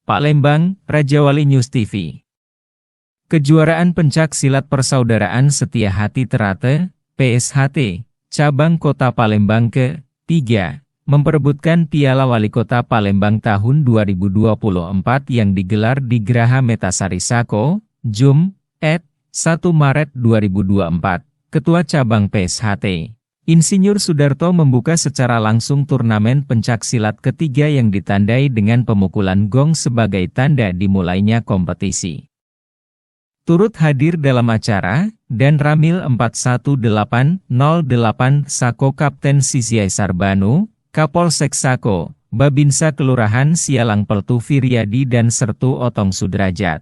Palembang, Rajawali News TV. Kejuaraan Pencak Silat Persaudaraan Setia Hati Terate, PSHT, Cabang Kota Palembang ke-3, memperebutkan Piala Wali Kota Palembang tahun 2024 yang digelar di Geraha Metasari Sako, Jumat, 1 Maret 2024. Ketua Cabang PSHT, Insinyur Sudarto membuka secara langsung turnamen pencak silat ketiga yang ditandai dengan pemukulan gong sebagai tanda dimulainya kompetisi. Turut hadir dalam acara, dan Ramil 41808 Sako Kapten Siziai Sarbanu, Kapolsek Sako, Babinsa Kelurahan Sialang Peltu Firyadi dan Sertu Otong Sudrajat.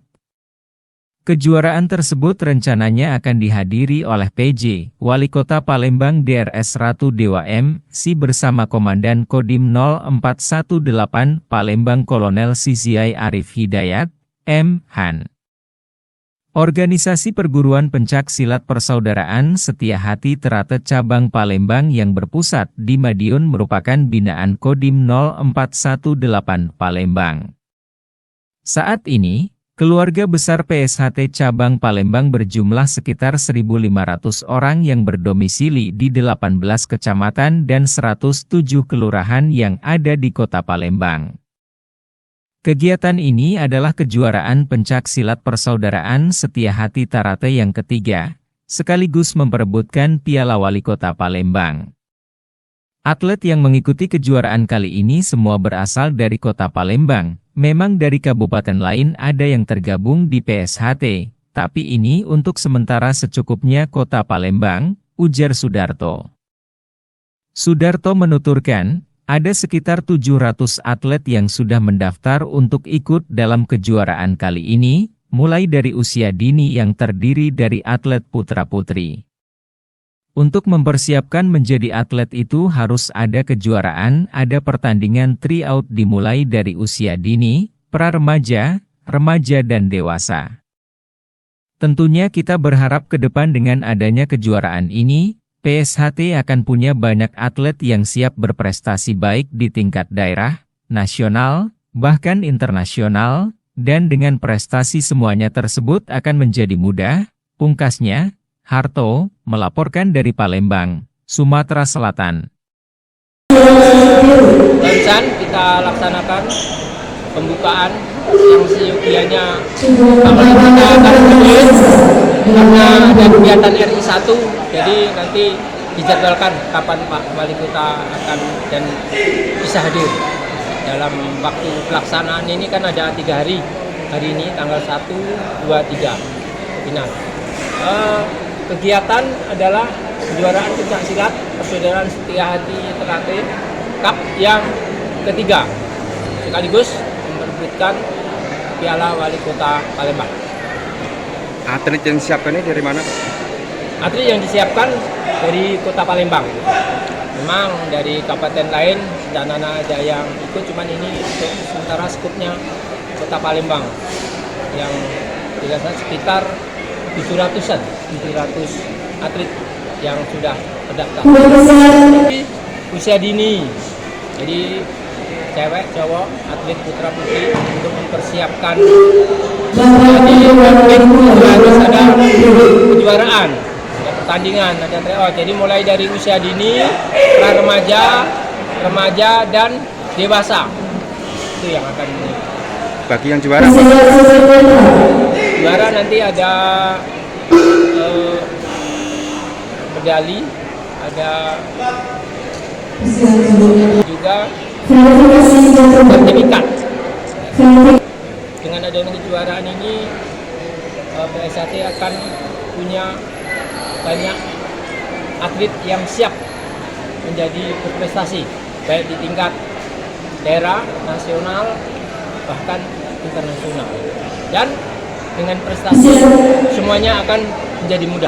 Kejuaraan tersebut rencananya akan dihadiri oleh PJ, Wali Kota Palembang DRS Ratu Dewa M.Si bersama Komandan Kodim 0418 Palembang Kolonel Siziai Arif Hidayat, M.Han. Organisasi Perguruan Pencak Silat Persaudaraan Setia Hati Terate Cabang Palembang yang berpusat di Madiun merupakan binaan Kodim 0418 Palembang. Saat ini, keluarga besar PSHT Cabang Palembang berjumlah sekitar 1.500 orang yang berdomisili di 18 kecamatan dan 107 kelurahan yang ada di Kota Palembang. Kegiatan ini adalah kejuaraan pencak silat persaudaraan Setia Hati Terate yang ketiga, sekaligus memperebutkan Piala Wali Kota Palembang. Atlet yang mengikuti kejuaraan kali ini semua berasal dari Kota Palembang. Memang dari kabupaten lain ada yang tergabung di PSHT, tapi ini untuk sementara secukupnya Kota Palembang, ujar Sudarto. Sudarto menuturkan, ada sekitar 700 atlet yang sudah mendaftar untuk ikut dalam kejuaraan kali ini, mulai dari usia dini yang terdiri dari atlet putra-putri. Untuk mempersiapkan menjadi atlet itu harus ada kejuaraan, ada pertandingan tryout dimulai dari usia dini, pra-remaja, remaja dan dewasa. Tentunya kita berharap ke depan dengan adanya kejuaraan ini, PSHT akan punya banyak atlet yang siap berprestasi baik di tingkat daerah, nasional, bahkan internasional, dan dengan prestasi semuanya tersebut akan menjadi mudah, pungkasnya. Harto, melaporkan dari Palembang, Sumatera Selatan. Barusan kita laksanakan pembukaan yang seyogianya Palembang kita akan berdiri karena ada kegiatan RI 1, jadi nanti dijadwalkan kapan Pak Wali Kota akan dan bisa hadir. Dalam waktu pelaksanaan ini kan ada 3 hari, hari ini tanggal 1, 2, 3, final. Kegiatan adalah kejuaraan pencak silat Persaudaraan Setia Hati Terate Cup yang ketiga, sekaligus memperebutkan Piala Wali Kota Palembang. Atlet yang disiapkan ini dari mana, Pak? Atlet yang disiapkan dari Kota Palembang. Memang dari kabupaten lain dan ada yang ikut, cuman ini untuk sementara skupnya Kota Palembang yang dilihat sekitar 700 atlet yang sudah terdaftar. Jadi usia dini, jadi cewek, cowok, atlet putra putri untuk mempersiapkan. Jadi harus ada kejuaraan, ada pertandingan, ada tryout. Jadi mulai dari usia dini, pra remaja, remaja dan dewasa itu yang akan. Bagi yang juara, juara nanti ada medali, ada juga sertifikat. Dengan adanya kejuaraan ini, PSHT akan punya banyak atlet yang siap menjadi berprestasi, baik di tingkat daerah, nasional, bahkan internasional. Dan dengan prestasi semuanya akan menjadi mudah.